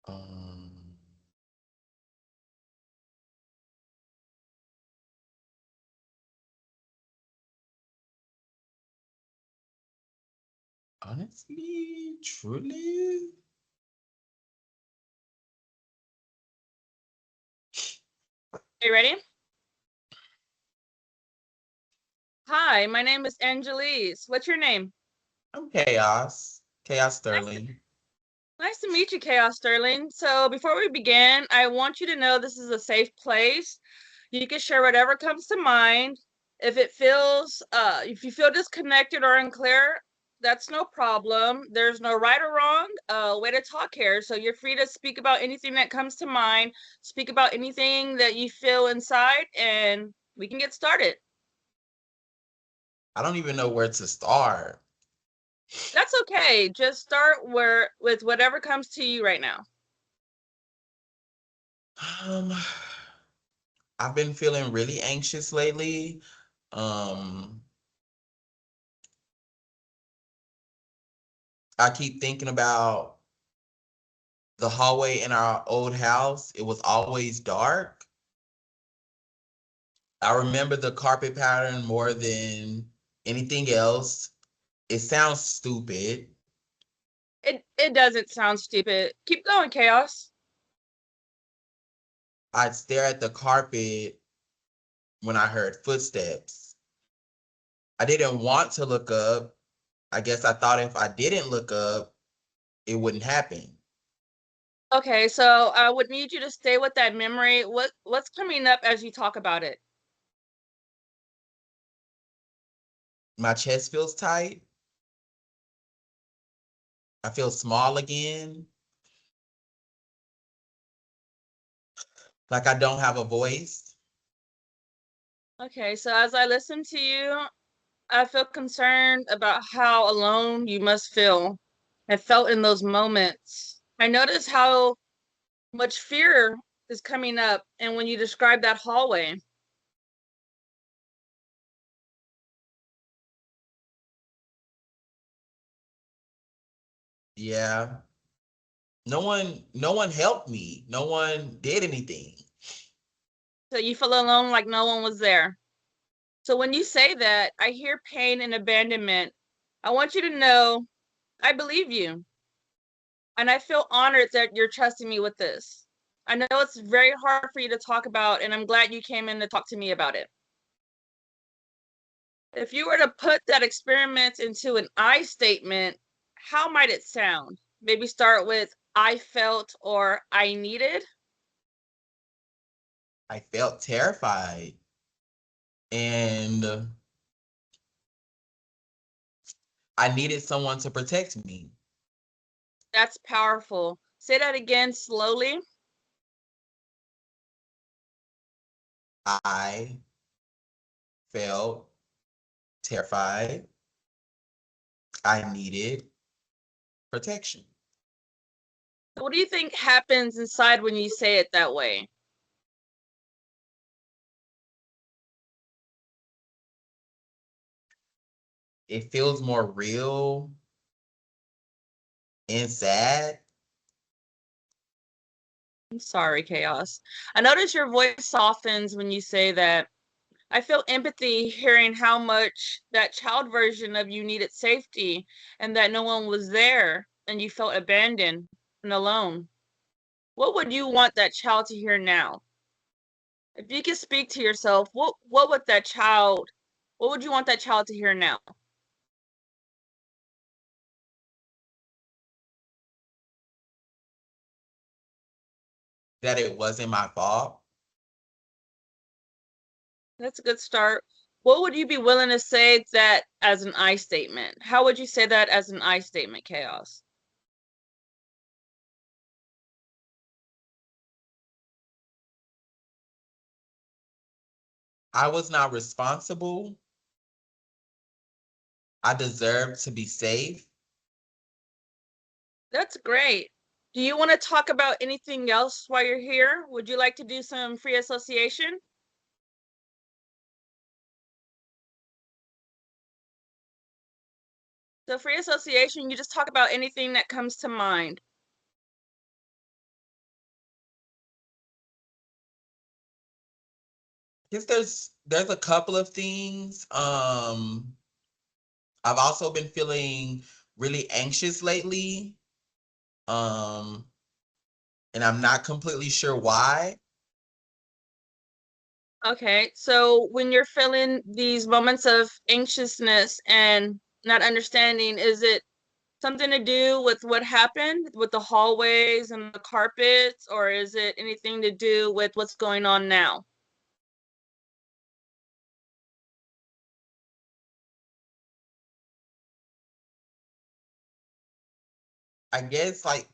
Um, honestly, truly, Are you ready? Hi, my name is Angelice. What's your name? I'm Chaos. Chaos Nice to, Sterling. nice to meet you, Kaoz Sterling. So before we begin, I want you to know this is a safe place. You can share whatever comes to mind. If you feel disconnected or unclear, that's no problem. There's no right or wrong way to talk here. So you're free to speak about anything that comes to mind, speak about anything that you feel inside, and we can get started. I don't even know where to start. That's okay. Just start where with whatever comes to you right now. Um, I've been feeling really anxious lately. Um, I keep thinking about the hallway in our old house. It was always dark. I remember the carpet pattern more than anything else. It sounds stupid. It doesn't sound stupid. Keep going, Chaos. I'd stare at the carpet when I heard footsteps. I didn't want to look up. I guess I thought if I didn't look up, it wouldn't happen. Okay, so I would need you to stay with that memory. What's coming up as you talk about it? My chest feels tight. I feel small again, like I don't have a voice. Okay, so as I listen to you, I feel concerned about how alone you must feel and felt in those moments. I notice how much fear is coming up and when you describe that hallway. Yeah. No one helped me. No one did anything. So you feel alone like no one was there. So when you say that, I hear pain and abandonment. I want you to know I believe you. And I feel honored that you're trusting me with this. I know it's very hard for you to talk about, and I'm glad you came in to talk to me about it. If you were to put that experiment into an I statement, how might it sound? Maybe start with I felt or I needed. I felt terrified and I needed someone to protect me. That's powerful. Say that again slowly. I felt terrified. I needed protection. What do you think happens inside when you say it that way? It feels more real and sad. I'm sorry, Chaos. I notice your voice softens when you say that. I feel empathy hearing how much that child version of you needed safety and that no one was there and you felt abandoned and alone. What would you want that child to hear now? If you could speak to yourself, what would you want that child to hear now? That it wasn't my fault. That's a good start. What would you be willing to say that as an I statement? How would you say that as an I statement, Chaos? I was not responsible. I deserved to be safe. That's great. Do you want to talk about anything else while you're here? Would you like to do some free association? So free association, you just talk about anything that comes to mind. guess there's a couple of things. I've also been feeling really anxious lately. Um, and I'm not completely sure why. Okay, so when you're feeling these moments of anxiousness and not understanding, is it something to do with what happened with the hallways and the carpets, or is it anything to do with what's going on now? I guess like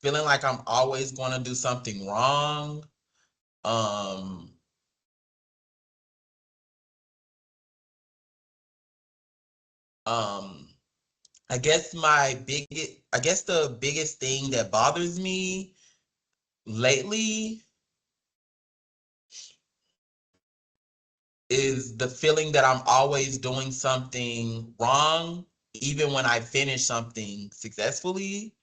feeling like I'm always going to do something wrong. Um, um, I guess the biggest thing that bothers me lately is the feeling that I'm always doing something wrong, even when I finish something successfully.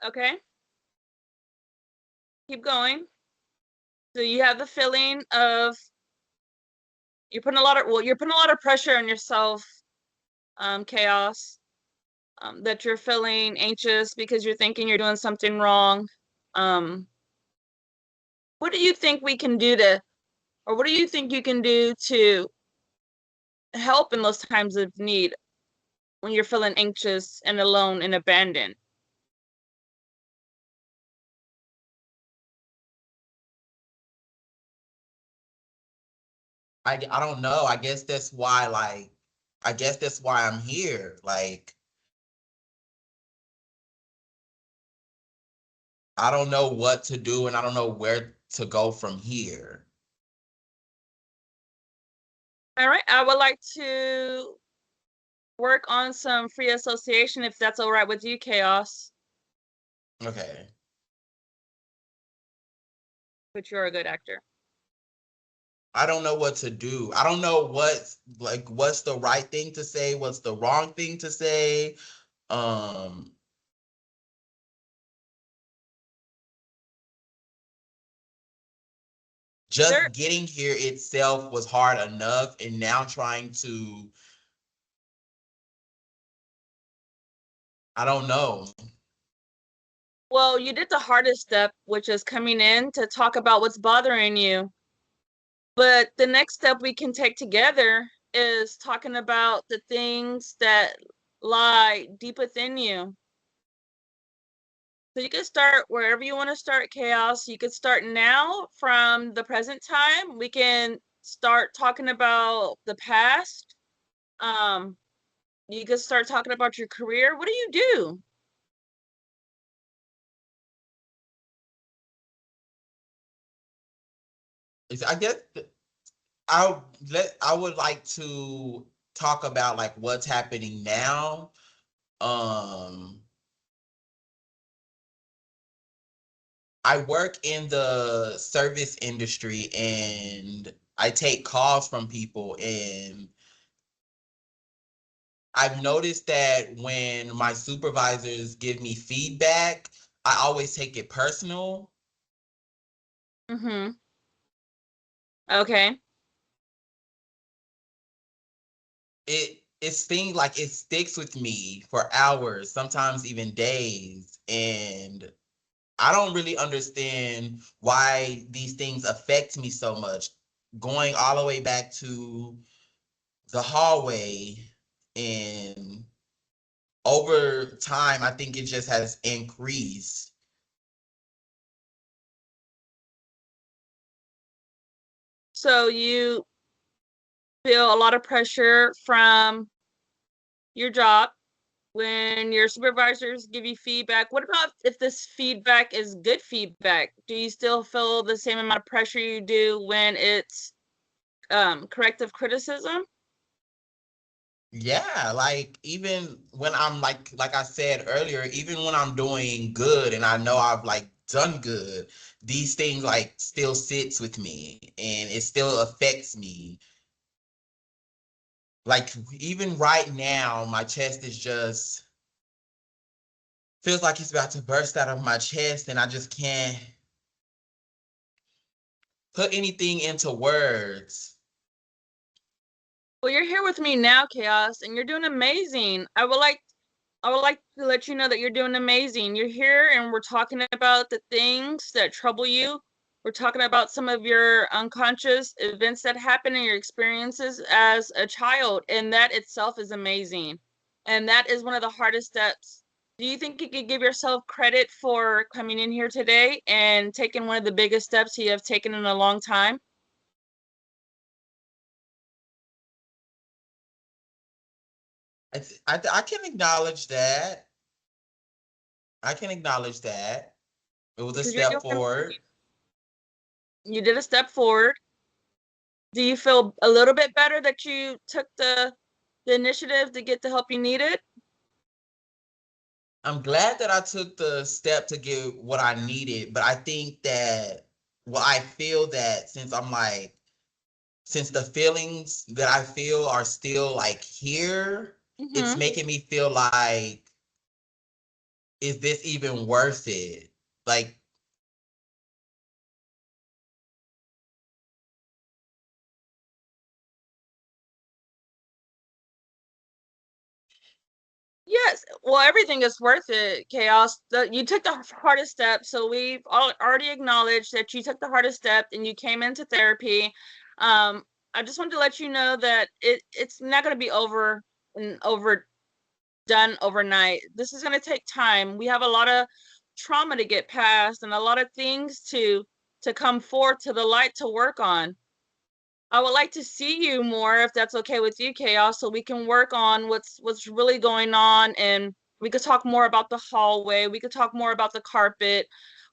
Okay, keep going. So you have the feeling of you're putting a lot of pressure on yourself, Chaos, that you're feeling anxious because you're thinking you're doing something wrong. Um, what do you think we can do to, or what do you think you can do to help in those times of need when you're feeling anxious and alone and abandoned? I don't know. I guess that's why I'm here. Like I don't know what to do and I don't know where to go from here. All right, I would like to work on some free association if that's all right with you, Chaos, Okay. but you're a good actor. I don't know what to do. I don't know what's the right thing to say, what's the wrong thing to say. Um There, just getting here itself was hard enough and now trying to I don't know. well, you did the hardest step, which is coming in to talk about what's bothering you. But the next step we can take together is talking about the things that lie deep within you. So you can start wherever you want to start, Chaos. You could start now from the present time. We can start talking about the past. Um, you could start talking about your career. What do you do? I guess I would like to talk about like what's happening now. Um I work in the service industry and I take calls from people and I've noticed that when my supervisors give me feedback, I always take it personal. Mm-hmm. Okay. It's things like it sticks with me for hours, sometimes even days, and I don't really understand why these things affect me so much. Going all the way back to the hallway and over time, I think it just has increased. So you feel a lot of pressure from your job when your supervisors give you feedback. What about if this feedback is good feedback? Do you still feel the same amount of pressure you do when it's corrective criticism? Yeah, like even when I'm like I said earlier, even when I'm doing good and I know I've like done good, these things like still sits with me and it still affects me. Like even right now, my chest is just feels like it's about to burst out of my chest and I just can't. put anything into words. Well, you're here with me now, Kaoz, and you're doing amazing. I would like to let you know that you're doing amazing. You're here and we're talking about the things that trouble you. We're talking about some of your unconscious events that happen in your experiences as a child, and that itself is amazing. And that is one of the hardest steps. Do you think you could give yourself credit for coming in here today and taking one of the biggest steps you have taken in a long time? I can acknowledge that. I can acknowledge that. It was a Because you're step doing, forward. you did a step forward. Do you feel a little bit better that you took the initiative to get the help you needed? I'm glad that I took the step to get what I needed, but I think that, well, I feel that since the feelings that I feel are still like here, it's Mm-hmm. making me feel like, is this even worth it? Like, Yes. Well, everything is worth it, Chaos. You took the hardest step, so we've already acknowledged that you took the hardest step and you came into therapy. Um, I just wanted to let you know that it's not going to be over and over done overnight. This is going to take time. We have a lot of trauma to get past and a lot of things to come forth to the light to work on. I would like to see you more if that's okay with you, Chaos, so we can work on what's really going on, and we could talk more about the hallway. We could talk more about the carpet.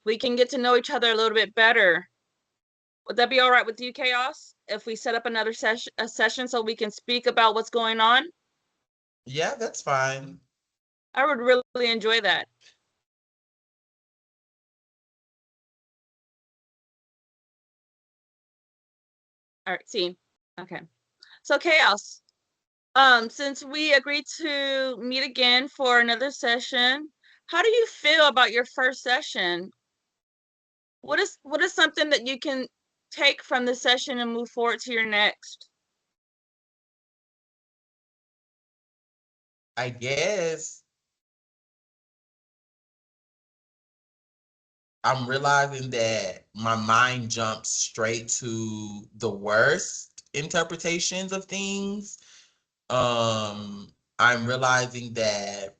We can get to know each other a little bit better. Would that be all right with you, Chaos? If we set up another session so we can speak about what's going on? yeah, that's fine. I would really enjoy that. All right, see. Okay. So Chaos, since we agreed to meet again for another session, how do you feel about your first session? What is something that you can take from the session and move forward to your next? I guess I'm realizing that my mind jumps straight to the worst interpretations of things. I'm realizing that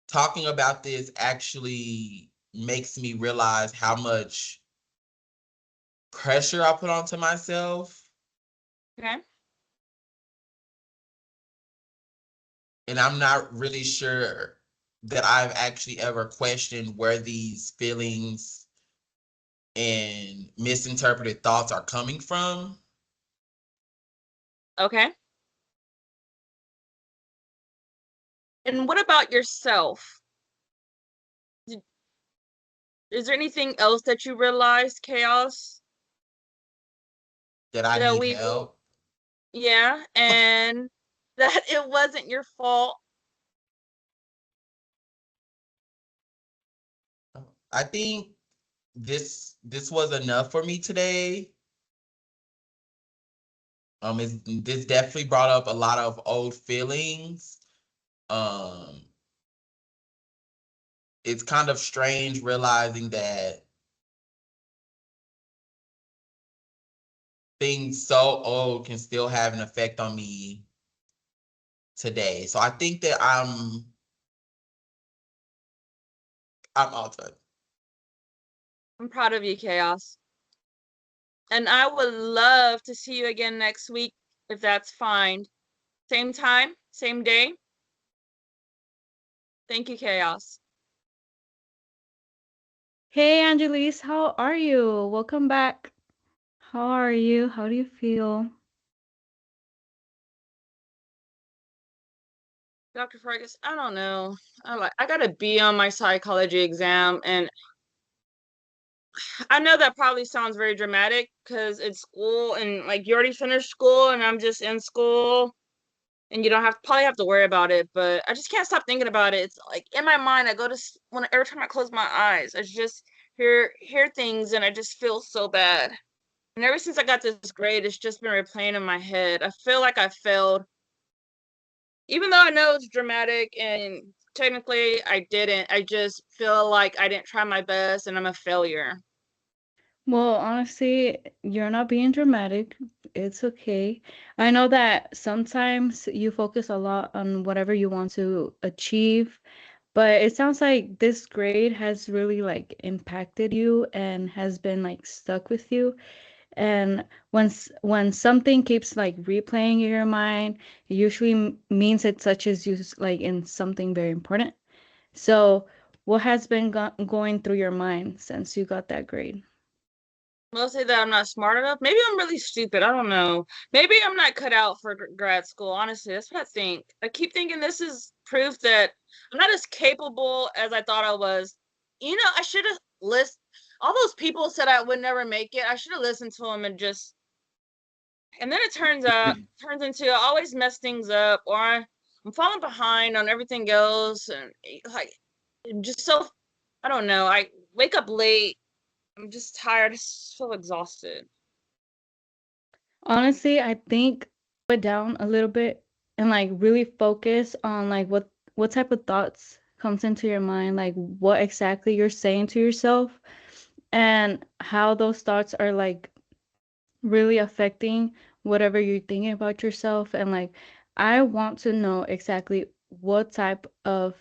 talking about this actually makes me realize how much pressure I put onto myself. Okay. And I'm not really sure that I've actually ever questioned where these feelings and misinterpreted thoughts are coming from. Okay. And what about yourself? Is there anything else that you realized, Chaos, That I that need we, help. yeah, and that it wasn't your fault? I think this was enough for me today. This definitely brought up a lot of old feelings. Um, it's kind of strange realizing that things so old can still have an effect on me today. So I think that I'm all done. I'm proud of you, Chaos. And I would love to see you again next week if that's fine. Same time, same day. Thank you, Chaos. Hey, Angelice, how are you? Welcome back. How are you? How do you feel? Dr. Fergus, I don't know. I got a B on my psychology exam, and I know that probably sounds very dramatic because it's school and like you already finished school and I'm just in school and you don't probably have to worry about it, but I just can't stop thinking about it. It's like in my mind, I go to every time I close my eyes, I just hear things, and I just feel so bad. And ever since I got this grade, it's just been replaying in my head. I feel like I failed, even though I know it's dramatic and technically I didn't. I just feel like I didn't try my best, and I'm a failure. Well, honestly, you're not being dramatic. It's okay. I know that sometimes you focus a lot on whatever you want to achieve, but it sounds like this grade has really like impacted you and has been like stuck with you. And when something keeps like replaying in your mind, it usually means it touches you like in something very important. So, what has been going through your mind since you got that grade? Mostly that I'm not smart enough. Maybe I'm really stupid. I don't know. Maybe I'm not cut out for grad school. Honestly, that's what I think. I keep thinking this is proof that I'm not as capable as I thought I was. I should have listened. All those people said I would never make it. I should have listened to them and just. And then it turns into I always mess things up, or I'm falling behind on everything else, and like just so. I don't know. I wake up late. I'm just tired. I just feel exhausted. Honestly, I think it down a little bit and like really focus on like what type of thoughts comes into your mind, like what exactly you're saying to yourself and how those thoughts are like really affecting whatever you're thinking about yourself. And like I want to know exactly what type of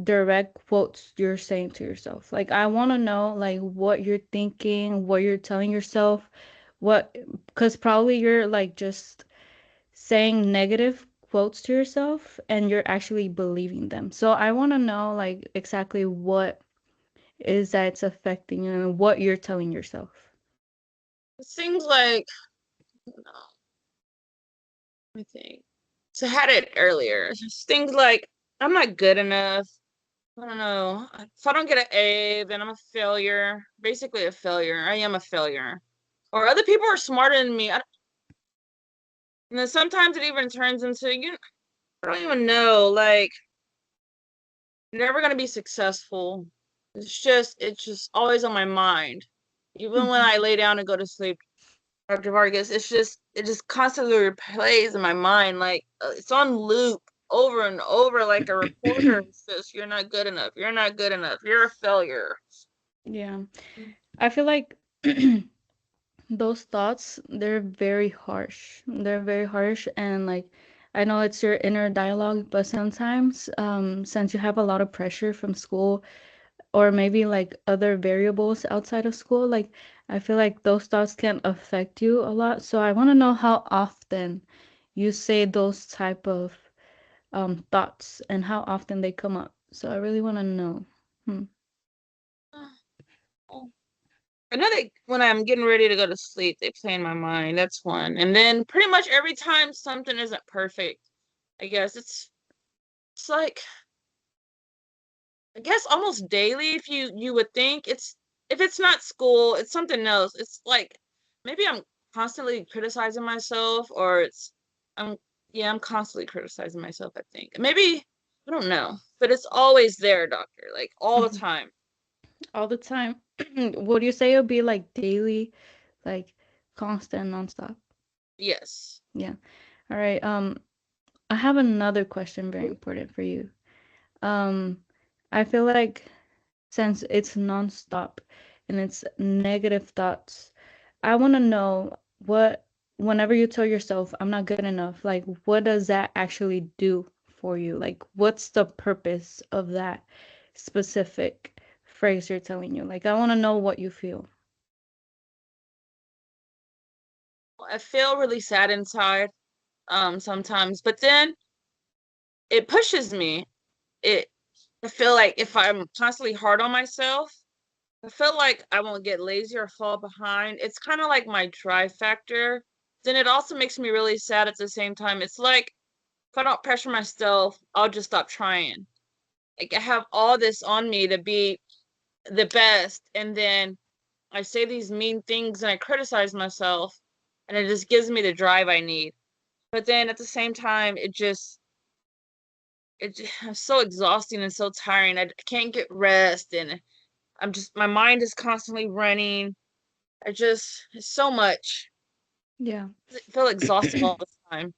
direct quotes you're saying to yourself. Like I want to know like what you're thinking, what you're telling yourself, what because probably you're like just saying negative quotes to yourself and you're actually believing them. So I want to know like exactly what is that it's affecting you and what you're telling yourself. Things like, I think, so I had it earlier. It's just things like, I'm not good enough. I don't know. If I don't get an A, then I'm a failure. Basically, a failure. I am a failure. Or other people are smarter than me. And then sometimes it even turns into, I don't even know. Like, you're never gonna be successful. It's just always on my mind. Even when Mhm. I lay down and go to sleep, Dr. Vargas, it just constantly replays in my mind, like it's on loop over and over, like a recorder. It says, "You're not good enough. You're not good enough. You're a failure." Yeah. I feel like those thoughts, they're very harsh. They're very harsh and like I know it's your inner dialogue, but sometimes since you have a lot of pressure from school or maybe like other variables outside of school, like I feel like those thoughts can affect you a lot. So I want to know how often you say those type of thoughts and how often they come up. So I really want to know. Hmm. I know that when I'm getting ready to go to sleep, they play in my mind. That's one. And then pretty much every time something isn't perfect, I guess it's like, I guess almost daily, if you would think. It's, if it's not school, it's something else. It's like maybe I'm constantly criticizing myself, or I'm yeah, I'm constantly criticizing myself, I think. Maybe, I don't know, but it's always there, doctor, like all the Mhm. time. All the time. Would you say it would be like daily, like constant, nonstop? Yes. Yeah. All right. I have another question very important for you. Um, I feel like since it's nonstop and it's negative thoughts, I want to know what, whenever you tell yourself, I'm not good enough, like, what does that actually do for you? Like, what's the purpose of that specific phrase you're telling you? Like, I want to know what you feel. I feel really sad inside sometimes, but then it pushes me. It I feel like if I'm constantly hard on myself, I feel like I won't get lazy or fall behind. It's kind of like my drive factor. Then it also makes me really sad at the same time. It's like if I don't pressure myself, I'll just stop trying. Like I have all this on me to be the best, and then I say these mean things and I criticize myself, and it just gives me the drive I need. But then at the same time, it's so exhausting and so tiring. I can't get rest, and my mind is constantly running. It's so much. Yeah. I feel exhausted all the time.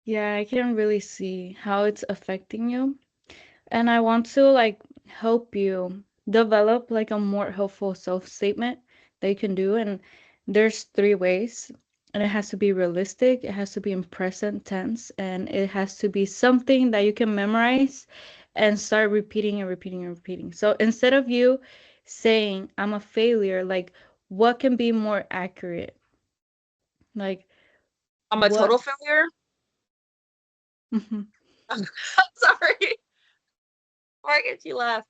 Yeah, I can really see how it's affecting you. And I want to like help you develop like a more helpful self-statement that you can do. And there's three ways. And it has to be realistic, it has to be in present tense, and it has to be something that you can memorize and start repeating and repeating and repeating. So instead of you saying I'm a failure, like what can be more accurate? Like I'm a what? total failure. Mhm. I'm sorry. Why can't you laugh?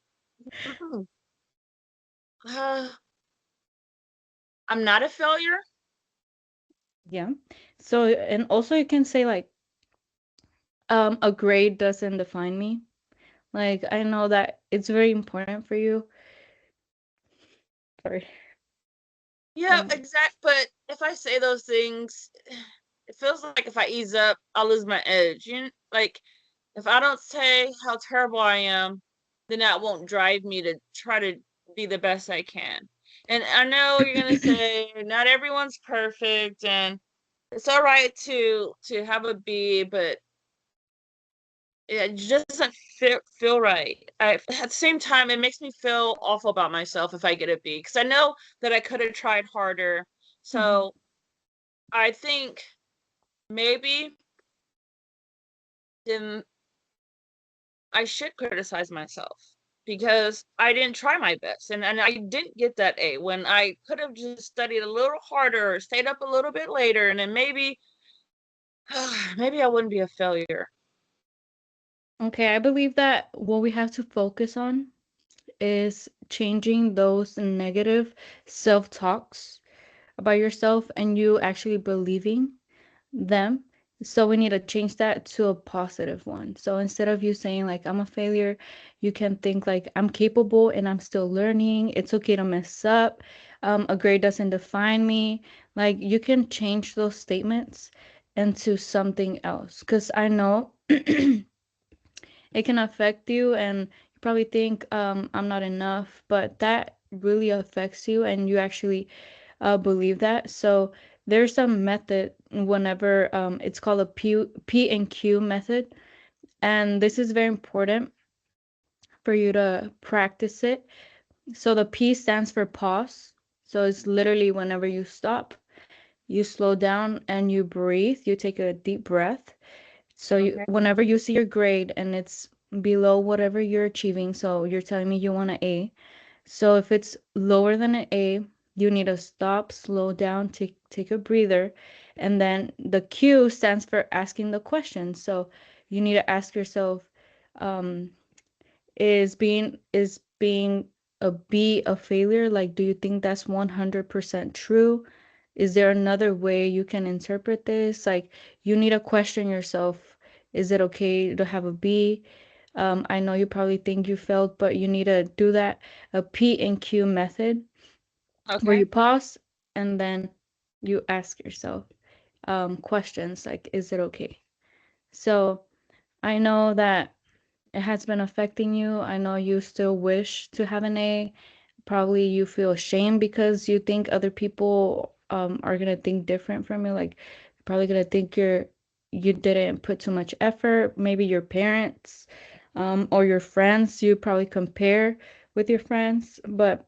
Uh, I'm not a failure. Yeah. So and also you can say like a grade doesn't define me. Like I know that it's very important for you. Sorry. Yeah, Um, exact. But if I say those things, it feels like if I ease up, I'll lose my edge. Like if I don't say how terrible I am, then that won't drive me to try to be the best I can. And I know you're gonna say not everyone's perfect, and it's all right to have a B, but it just doesn't feel right. At the same time, it makes me feel awful about myself if I get a B, because I know that I could have tried harder. mhm. So I think maybe then I should criticize myself because I didn't try my best, and I didn't get that A when I could have just studied a little harder or stayed up a little bit later, and then maybe maybe I wouldn't be a failure. Okay, I believe that what we have to focus on is changing those negative self-talks about yourself and you actually believing them. So we need to change that to a positive one. So instead of you saying like I'm a failure, you can think like I'm capable and I'm still learning. It's okay to mess up. A grade doesn't define me. Like you can change those statements into something else. Because I know it can affect you and you probably think I'm not enough, but that really affects you and you actually believe that. So there's a method whenever it's called a P and Q method, and this is very important for you to practice it. So the P stands for pause. So it's literally whenever you stop, you slow down and you breathe, you take a deep breath. So Okay. whenever you see your grade and it's below whatever you're achieving, so you're telling me you want an A. So if it's lower than an A, you need to stop, slow down, take a breather, and then the Q stands for asking the question. So you need to ask yourself, um, is being a B a failure? Like, do you think that's 100% true? Is there another way you can interpret this? Like, you need to question yourself. Is it okay to have a B? I know you probably think you failed, but you need to do that a P and Q method where Okay. you pause and then you ask yourself questions like, is it okay? So I know that it has been affecting you. I know you still wish to have an A. Probably you feel ashamed because you think other people are gonna think different from you. Like probably gonna think you didn't put too much effort. Maybe your parents or your friends. You probably compare with your friends, but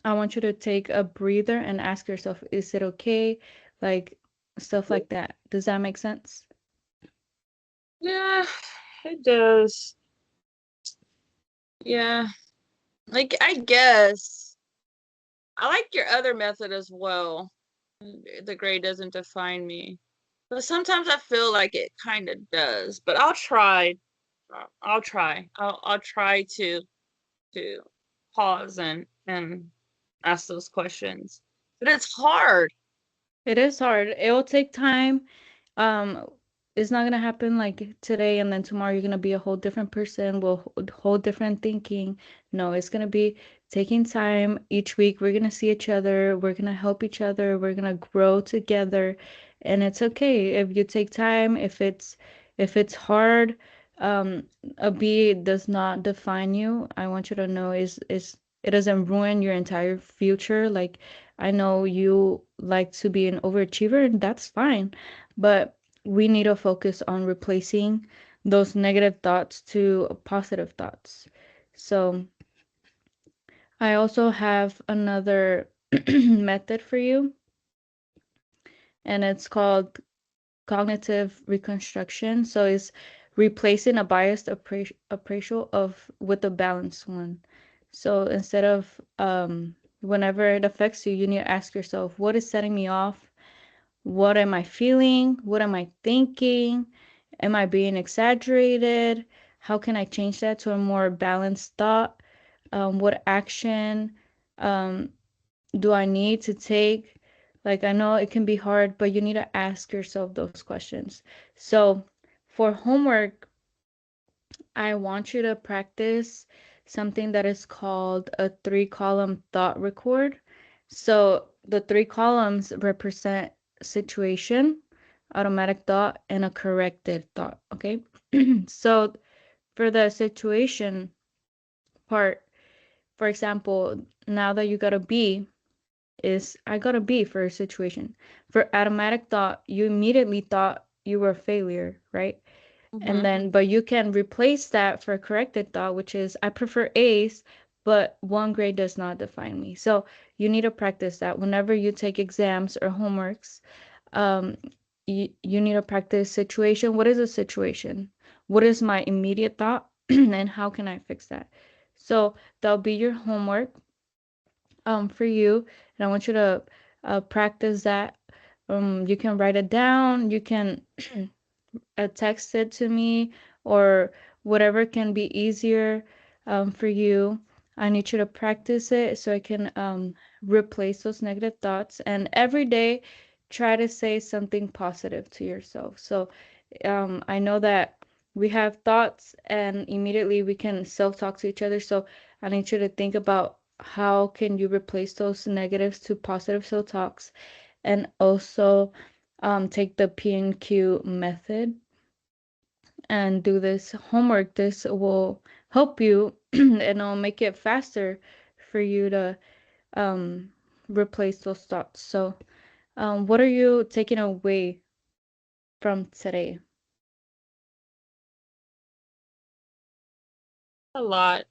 I want you to take a breather and ask yourself, is it okay? Like stuff like that. Does that make sense? Yeah, it does. Yeah. Like I guess I like your other method as well. The grade doesn't define me. But sometimes I feel like it kind of does. But I'll try. I'll try. I'll try to pause and ask those questions. But it's hard. It is hard. It will take time. Um, it's not gonna happen like today and then tomorrow you're gonna be a whole different person with whole different thinking. No, it's gonna be taking time each week. We're gonna see each other, we're gonna help each other, we're gonna grow together. And it's okay if you take time, if it's hard. um a B does not define you. I want you to know is it doesn't ruin your entire future. Like, I know you like to be an overachiever, and that's fine, but we need to focus on replacing those negative thoughts to positive thoughts. So I also have another method for you, and it's called cognitive reconstruction. So it's replacing a biased appraisal of with a balanced one. So instead of whenever it affects you, you need to ask yourself, what is setting me off? What am I feeling? What am I thinking? Am I being exaggerated? How can I change that to a more balanced thought? What action um, do I need to take? Like, I know it can be hard, but you need to ask yourself those questions. So, for homework, I want you to practice something that is called a 3-column thought record. So, the 3 columns represent situation, automatic thought, and a corrected thought. Okay. So, for the situation part, for example, now that you got a B, is I got a B for a situation. For automatic thought, you immediately thought you were a failure, right? And Mm-hmm. then, but you can replace that for a corrected thought, which is I prefer A's, but one grade does not define me. So you need to practice that whenever you take exams or homeworks. Um, you need to practice situation. What is a situation? What is my immediate thought? And how can I fix that? So that'll be your homework for you, and I want you to practice that. You can write it down, you can text it to me, or whatever can be easier for you. I need you to practice it so I can replace those negative thoughts, and every day try to say something positive to yourself. So I know that we have thoughts and immediately we can self-talk to each other. So I need you to think about how can you replace those negatives to positive self-talks, and also take the P&Q method and do this homework. This will help you and it'll make it faster for you to um, replace those thoughts. So what are you taking away from today? A lot.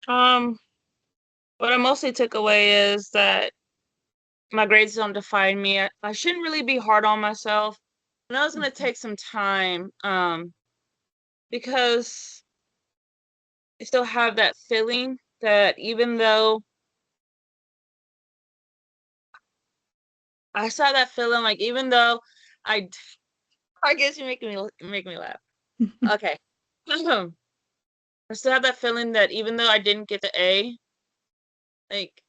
Um, what I mostly took away is that my grades don't define me. I shouldn't really be hard on myself. I know it's gonna take some time, because I still have that feeling that even though I saw that feeling, like even though I, I guess you make me laugh. Okay, I still have that feeling that even though I didn't get the A, like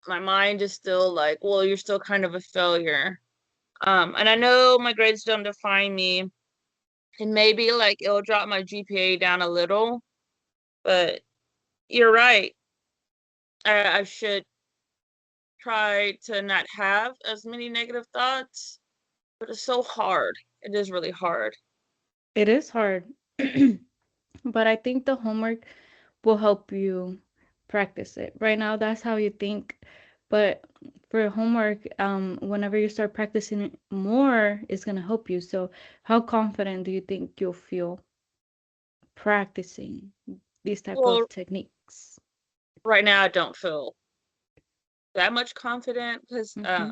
my mind is still like, well, you're still kind of a failure. And I know my grades don't define me, and maybe like it'll drop my GPA down a little, but you're right. I should try to not have as many negative thoughts, but it's so hard. It is really hard. It is hard, but I think the homework will help you practice it. Right now, that's how you think, but for homework, whenever you start practicing it more, it's gonna help you. So, how confident do you think you'll feel practicing these type Well, of techniques? right now I don't feel that much confident because Mm-hmm.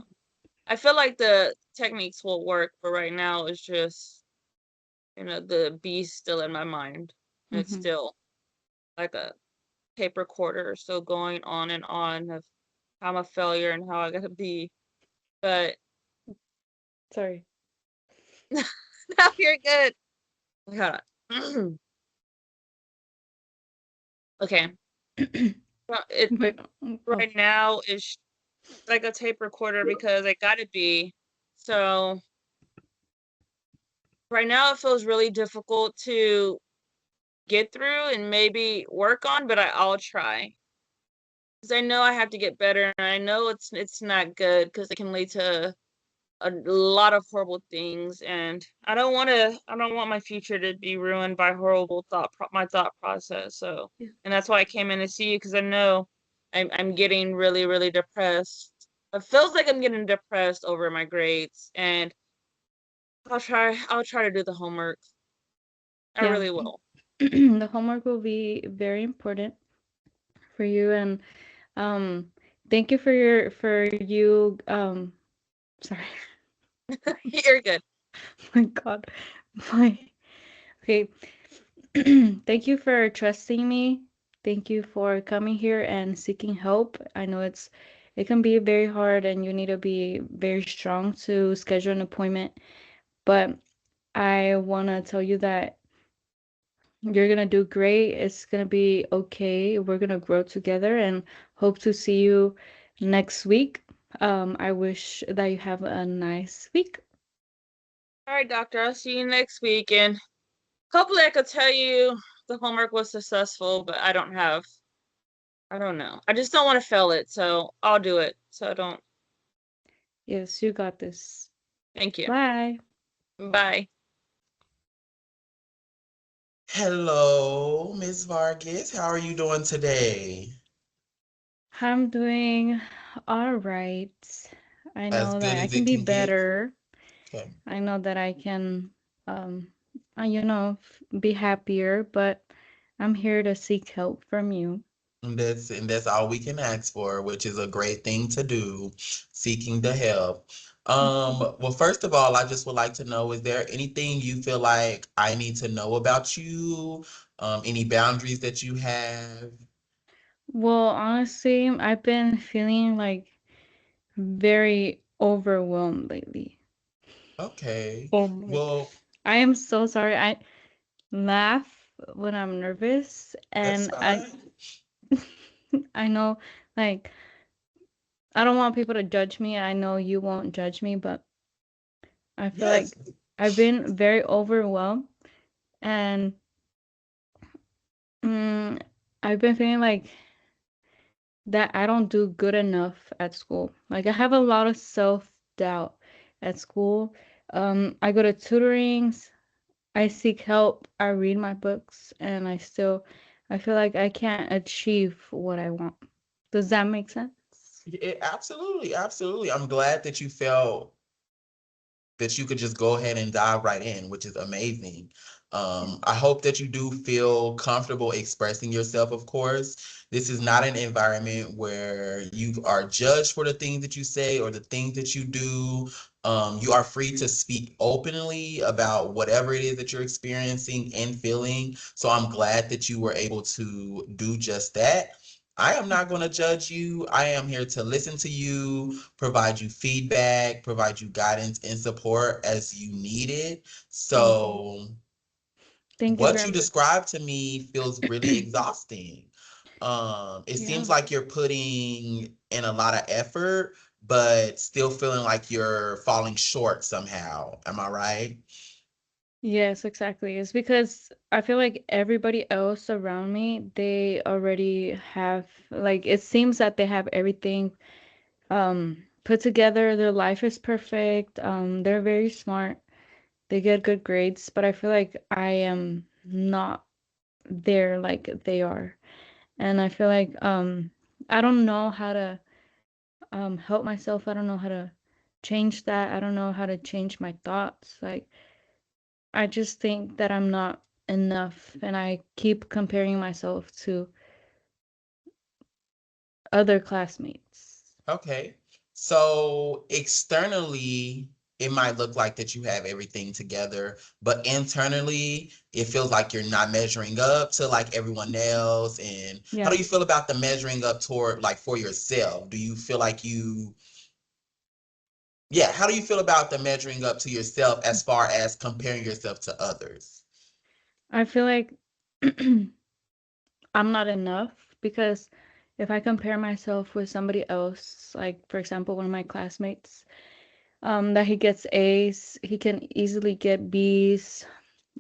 I feel like the techniques will work, but right now it's just, the beast still in my mind. And it's Mm-hmm. still like a tape recorder still going on and on of how I'm a failure and how I gotta be. But Sorry. now you're good. Hold on. Okay. Well, it Wait. Oh, right now is like a tape recorder because I gotta be. So right now it feels really difficult to get through and maybe work on, but I'll try. because I know I have to get better, and I know it's not good because it can lead to a lot of horrible things, and I don't want my future to be ruined by horrible my thought process. So, Yeah. and that's why I came in to see you, because I know I'm getting really, really depressed. It feels like I'm getting depressed over my grades, and I'll try to do the homework. I Yeah. really will. The homework will be very important for you, and um thank you for you sorry. You're good. My God. My okay. Thank you for trusting me. Thank you for coming here and seeking help. I know it can be very hard and you need to be very strong to schedule an appointment, but I want to tell you that you're going to do great. It's going to be okay. We're going to grow together and hope to see you next week. I wish that you have a nice week. All right, doctor. I'll see you next week, and hopefully I could tell you the homework was successful, but I don't know. I just don't want to fail it, so I'll do it. So I don't. Yes, you got this. Thank you. Bye. Bye. Hello, Miss Vargas. How are you doing today? I'm doing all right. I As know good that I as can it be can get. better. Okay. I know that I can, um, be happier, but I'm here to seek help from you. And that's all we can ask for, which is a great thing to do, seeking the help. Well, first of all, I just would like to know, is there anything you feel like I need to know about you? Any boundaries that you have? Well, honestly, I've been feeling like very overwhelmed lately. Okay. Oh my. Well, I am so sorry. I laugh when I'm nervous, that's and fine. I know, like, I don't want people to judge me. I know you won't judge me, but I feel Yes. like I've been very overwhelmed, and mm, I've been feeling like that I don't do good enough at school. Like I have a lot of self-doubt at school. I go to tutorings, I seek help, I read my books, and I feel like I can't achieve what I want. Does that make sense? Absolutely, absolutely. I'm glad that you felt that you could just go ahead and dive right in, which is amazing. Yeah. I hope that you do feel comfortable expressing yourself, of course. This is not an environment where you are judged for the things that you say or the things that you do. You are free to speak openly about whatever it is that you're experiencing and feeling. So I'm glad that you were able to do just that. I am not going to judge you. I am here to listen to you, provide you feedback, provide you guidance and support as you need it. Thank you. So, Thank you what very you much. described to me feels really exhausting. It Yeah. seems like you're putting in a lot of effort, but still feeling like you're falling short somehow. Am I right? Yes, exactly. It's because I feel like everybody else around me, they already have, like, it seems that they have everything put together. Their life is perfect. They're very smart. They get good grades, but I feel like I am not there like they are. And I feel like I don't know how to help myself. I don't know how to change that. I don't know how to change my thoughts. Like I just think that I'm not enough, and I keep comparing myself to other classmates. Okay. So externally, it might look like that you have everything together, but internally, it feels like you're not measuring up to like everyone else. And how do Yeah. you feel about the measuring up toward like for yourself? Do you feel like yeah, how do you feel about the measuring up to yourself as far as comparing yourself to others? I feel like I'm not enough because if I compare myself with somebody else, like for example, one of my classmates, that he gets A's, he can easily get B's,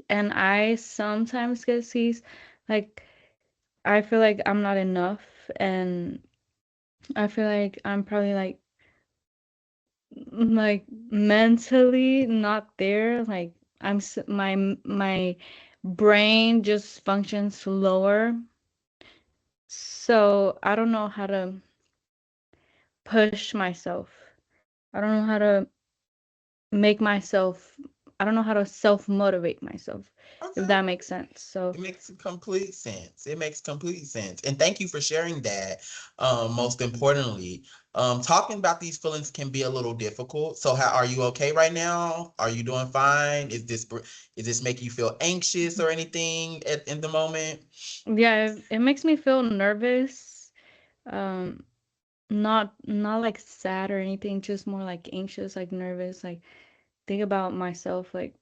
and I sometimes get C's. Like I feel like I'm not enough, and I feel like I'm probably like mentally not there. Like my brain just functions slower. So I don't know how to push myself. I don't know how to make myself, I don't know how to self motivate myself, if Okay. that makes sense. So, It makes complete sense. It makes complete sense. And thank you for sharing that. Most importantly, talking about these feelings can be a little difficult. So how are you okay right now? Are you doing fine? Is this making you feel anxious or anything in the moment? yeah, it makes me feel nervous. Um, not like sad or anything, just more like anxious, like nervous, like think about myself, like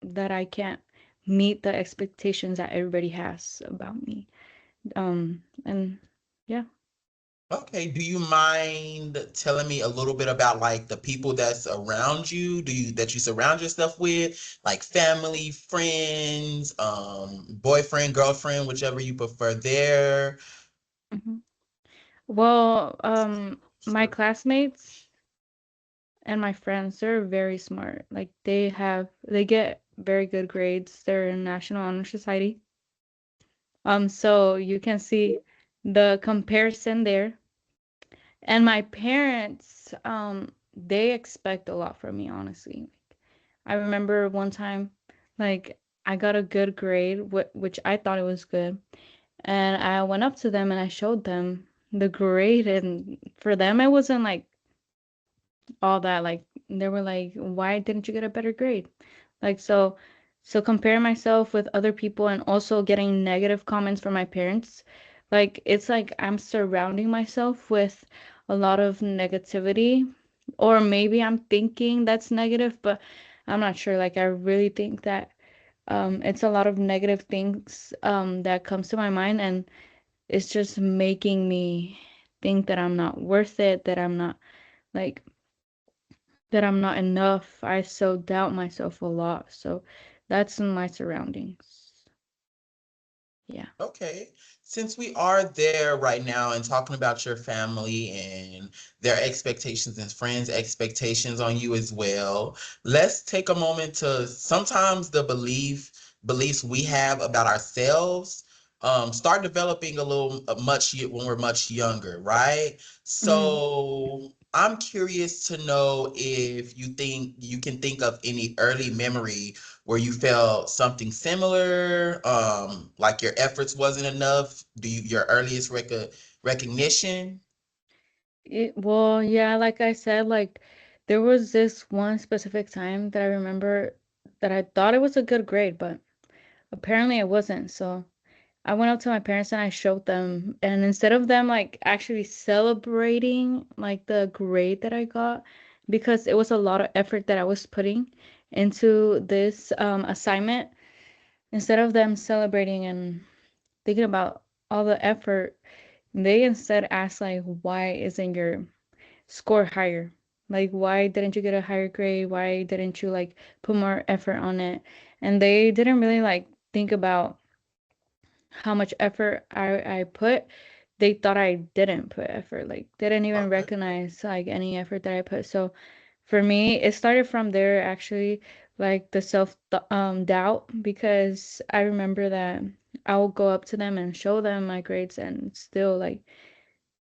that I can't meet the expectations that everybody has about me. And yeah. Okay, do you mind telling me a little bit about like the people that's around you? Do you that you surround yourself with, like family, friends, boyfriend, girlfriend, whichever you prefer there? Mhm. Well, my Sure. classmates and my friends, they're very smart. Like they get very good grades. They're in National Honor Society. So you can see the comparison there. And my parents, they expect a lot from me, honestly. I remember one time, like I got a good grade, which I thought it was good, and I went up to them and I showed them the grade, and for them it wasn't like all that. Like they were like, why didn't you get a better grade? Like so compare myself with other people and also getting negative comments from my parents, like it's like I'm surrounding myself with a lot of negativity, or maybe I'm thinking that's negative, but I'm not sure. Like I really think that it's a lot of negative things that comes to my mind, and it's just making me think that I'm not worth it, like that I'm not enough. I so doubt myself a lot. So that's in my surroundings. Yeah. Okay. Since we are there right now and talking about your family and their expectations and friends' expectations on you as well, let's take a moment to sometimes the beliefs we have about ourselves start developing a little when we're much younger, right? Mm. So I'm curious to know if you think you can think of any early memory where you felt something similar, like your efforts wasn't enough? Do you your earliest recognition? Well, yeah, like I said, like there was this one specific time that I remember that I thought it was a good grade, but apparently it wasn't. So I went up to my parents and I showed them, and instead of them like actually celebrating like the grade that I got, because it was a lot of effort that I was putting into this assignment, instead of them celebrating and thinking about all the effort, they instead ask like, why isn't your score higher? Like, why didn't you get a higher grade? Why didn't you like put more effort on it? And they didn't really like think about how much effort I put. They thought I didn't put effort. Like they didn't even Okay. recognize like any effort that I put. So for me, it started from there actually, like the doubt, because I remember that I will go up to them and show them my grades and still like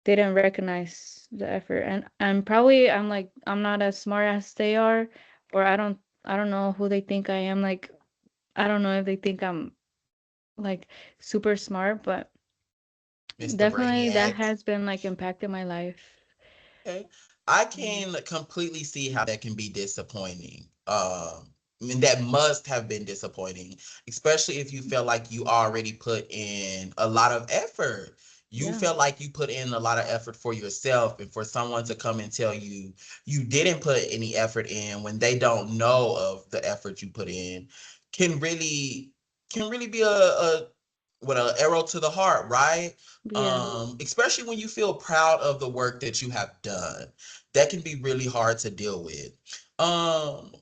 they didn't recognize the effort. And probably I'm like I'm not as smart as they are, or I don't know who they think I am. Like I don't know if they think I'm like super smart, but Mr. definitely that Brainiac. has been like impacted my life. Okay. I Yeah. can completely see how that can be disappointing. I mean, that must have been disappointing, especially if you felt like you already put in a lot of effort. You Yeah. felt like you put in a lot of effort for yourself, and for someone to come and tell you you didn't put any effort in when they don't know of the effort you put in can really be a with an arrow to the heart, right? Yeah. Especially when you feel proud of the work that you have done. That can be really hard to deal with. Um,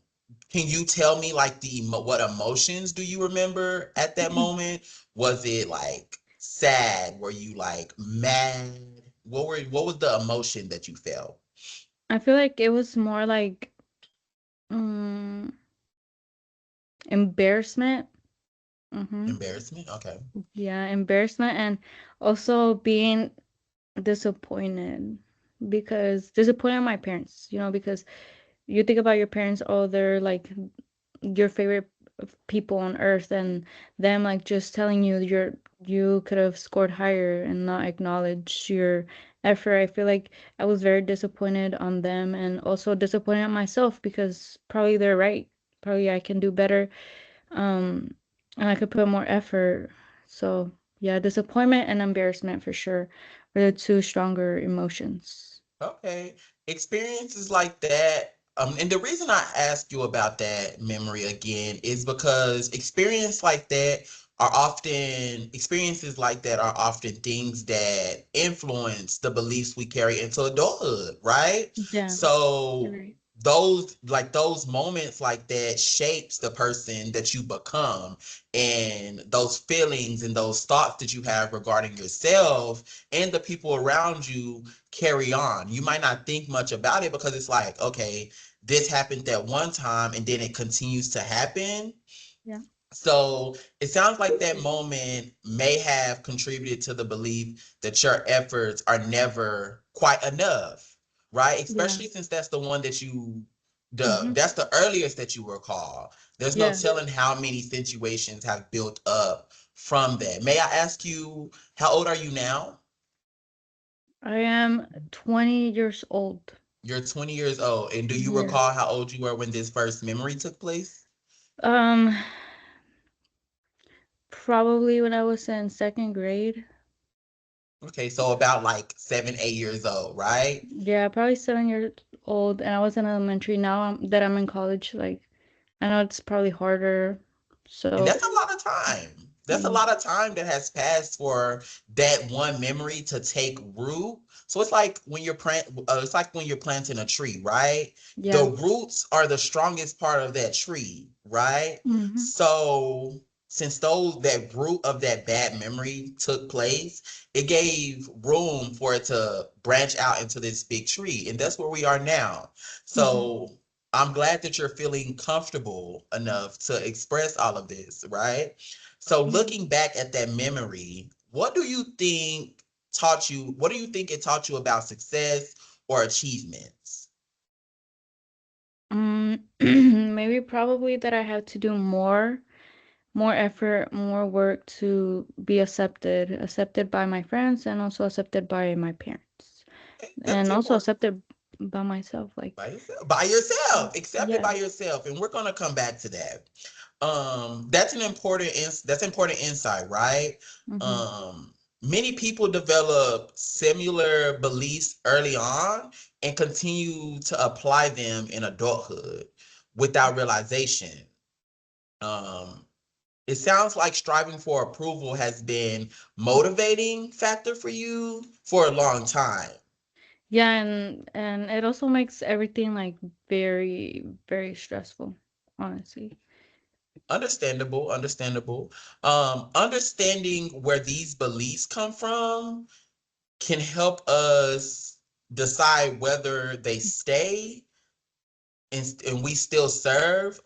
can you tell me like what emotions do you remember at that moment? Was it like sad? Were you like mad? What was the emotion that you felt? I feel like it was more like mm, embarrassment. Mm-hmm. Embarrassment? Okay. Yeah, embarrassment and also being disappointed because disappointed in my parents, because you think about your parents, oh, they're like your favorite people on earth, and them like just telling you you could have scored higher and not acknowledge your effort. I feel like I was very disappointed on them and also disappointed at myself because probably they're right. Probably I can do better. Um, and I could put more effort. So yeah, disappointment and embarrassment for sure are the two stronger emotions. Okay. Experiences like that. And the reason I ask you about that memory again is because experiences like that are often things that influence the beliefs we carry into adulthood, right? Yeah, you're So right. those moments like that shapes the person that you become, and those feelings and those thoughts that you have regarding yourself and the people around you carry on. You might not think much about it because it's like, okay, this happened that one time and then it continues to happen. Yeah, So it sounds like that moment may have contributed to the belief that your efforts are never quite enough, right? yeah. Especially since that's the one that Mm-hmm. that's the earliest that you recall. There's no Yeah. telling how many situations have built up from that. May I ask you, how old are you now? I am 20 years old. You're 20 years old. And do you Yeah. recall how old you were when this first memory took place? Um, Probably when I was in second grade. Okay, so about like 7, 8 years old, right? Yeah, probably 7 years old, and I was in elementary. Now that I'm in college, like I know it's probably harder. And So that's a lot of time. That's a mm, lot of time that has passed for that one memory to take root. So it's like when you're planting a tree, right? The yeah. roots are the strongest part of that tree, right? Mm-hmm. So since that root of that bad memory took place, it gave room for it to branch out into this big tree. And that's where we are now. Mm-hmm. So I'm glad that you're feeling comfortable enough to express all of this, right? So Yeah. looking back at that memory, what do you think it taught you about success or achievements? Maybe probably that I have to do more effort, more work to be accepted by my friends and also accepted by my parents. That's And also important. accepted by myself. By Like, yourself. By yourself. Accepted yeah. by yourself. And we're gonna come back to that. That's important insight, right? Mm-hmm. Many people develop similar beliefs early on and continue to apply them in adulthood without realization. Um, it sounds like striving for approval has been motivating factor for you for a long time. Yeah, and it also makes everything like very, very stressful, honestly. Understandable, understandable. Understanding where these beliefs come from can help us decide whether they stay and we still serve.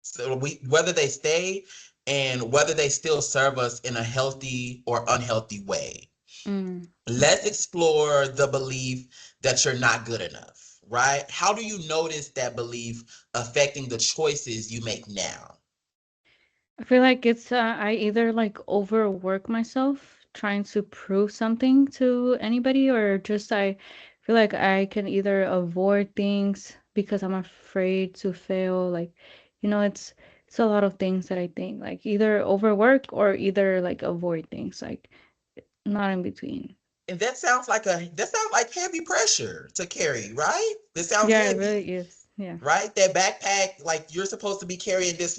So we whether they stay and whether they still serve us in a healthy or unhealthy way. Mm. Let's explore the belief that you're not good enough, right? How do you notice that belief affecting the choices you make now? I feel like it's I either like overwork myself trying to prove something to anybody, or just I feel like I can either avoid things because I'm afraid to fail. Like, it's a lot of things that I think like either overwork or either like avoid things, like not in between. And that sounds like heavy pressure to carry, right? This sounds Yeah, it heavy, really is. Yeah. right? That backpack, like you're supposed to be carrying the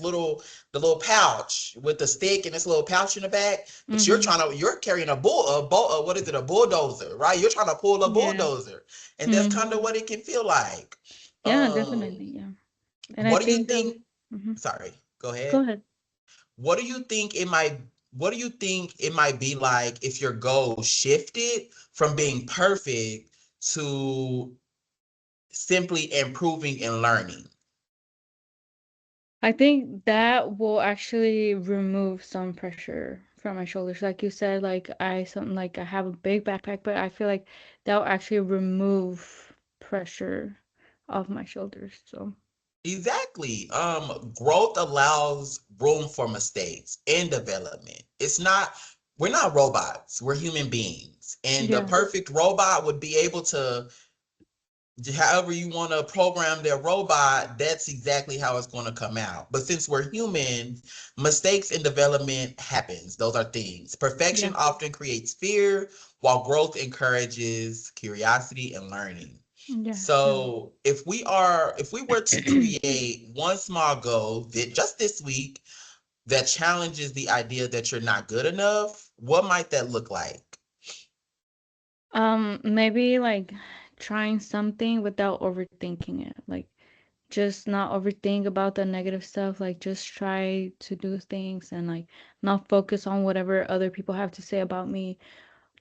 little pouch with the stick and this little pouch in the back, but Mm-hmm. you're carrying what is it, a bulldozer, right? You're trying to pull a Yeah. bulldozer, and that's kind Mm-hmm. of what it can feel like. Yeah, Um, definitely. Yeah. And I what do you think think? mhm. Sorry, go Go ahead. ahead. What do you think it might? what do you think it might be like if your goal shifted from being perfect to simply improving and learning? I think that will actually remove some pressure from my shoulders. Like you said, like I have a big backpack, but I feel like that will actually remove pressure off my shoulders. So Exactly. Growth allows room for mistakes and development. We're not robots, we're human beings. And the yeah, perfect robot would be able to, however you want to program their robot, that's exactly how it's going to come out. But since we're humans, mistakes in development happens. Those are things. yeah, Perfection often creates fear, while growth encourages curiosity and learning. yeah, true. So if we were to create one small goal that just this week that challenges the idea that you're not good enough, what might that look like? Maybe like trying something without overthinking it. Like just not overthink about the negative stuff. Like just try to do things and like not focus on whatever other people have to say about me.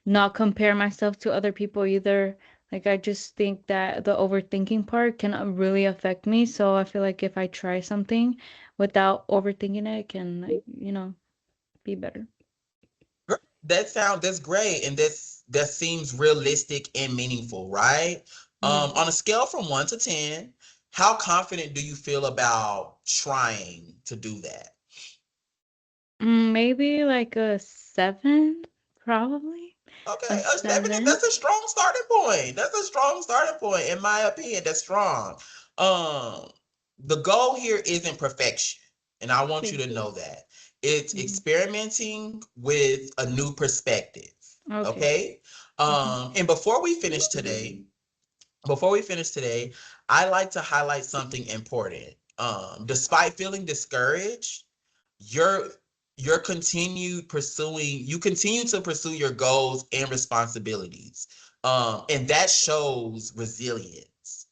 Not compare myself to other people either. Like I just think that the overthinking part can really affect me. So I feel like if I try something without overthinking it, it can like, be better. That's great, and that seems realistic and meaningful, right? Yeah. On a scale from 1 to 10, how confident do you feel about trying to do that? Maybe like a 7, probably. A Okay, a 7, 7. that's a strong starting point. That's a strong starting point, in my opinion. That's strong. Um, the goal here isn't perfection, and I want you Thank to you. know that. It's Mhm. experimenting with a new perspective. Okay. Okay. Mhm. And before we finish today, I like to highlight something important. Despite feeling discouraged, you're you continue to pursue your goals and responsibilities. And that shows resilience.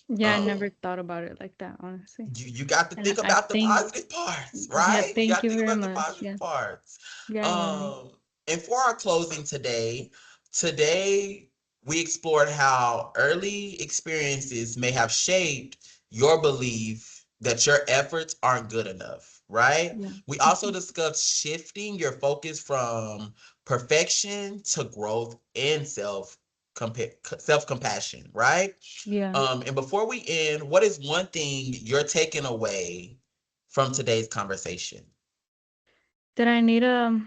Yeah, I Um, never thought about it like that, honestly. you got to And think I about the think, positive parts, yeah, right? You thank got to you think very about the much. positive Yeah. parts. Yeah, I will. Um, and for our closing today we explored how early experiences may have shaped your belief that your efforts aren't good enough, right? Yeah. We also discussed shifting your focus from perfection to growth and self compassion, right? Yeah. And before we end, what is one thing you're taking away from today's conversation? Did I need to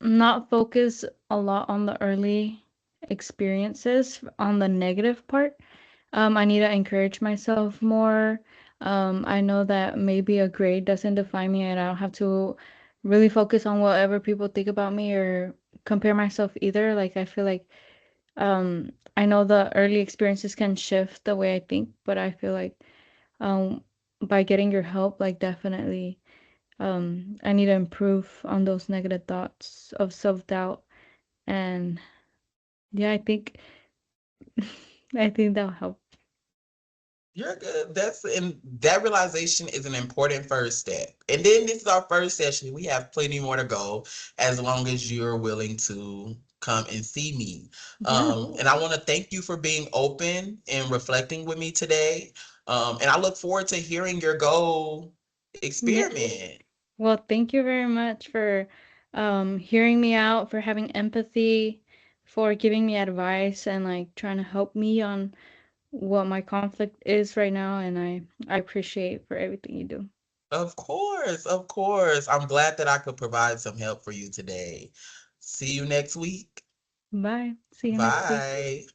not focus a lot on the early experiences on the negative part? I need to encourage myself more. I know that maybe a grade doesn't define me, and I don't have to really focus on whatever people think about me or compare myself either. Like, I feel like I know the early experiences can shift the way I think, but I feel like um, by getting your help, like, definitely, I need to improve on those negative thoughts of self-doubt. And yeah, I think, I think that'll help. You're good. And that realization is an important first step. And then this is our first session. We have plenty more to go as long as you're willing to come and see me. Yeah. And I want to thank you for being open and reflecting with me today. And I look forward to hearing your goal Yeah. experiment. Well, thank you very much for hearing me out, for having empathy, for giving me advice and like trying to help me on what my conflict is right now. And I appreciate for everything you do. Of course, of course. I'm glad that I could provide some help for you today. See you next week. Bye. See you next week. Bye.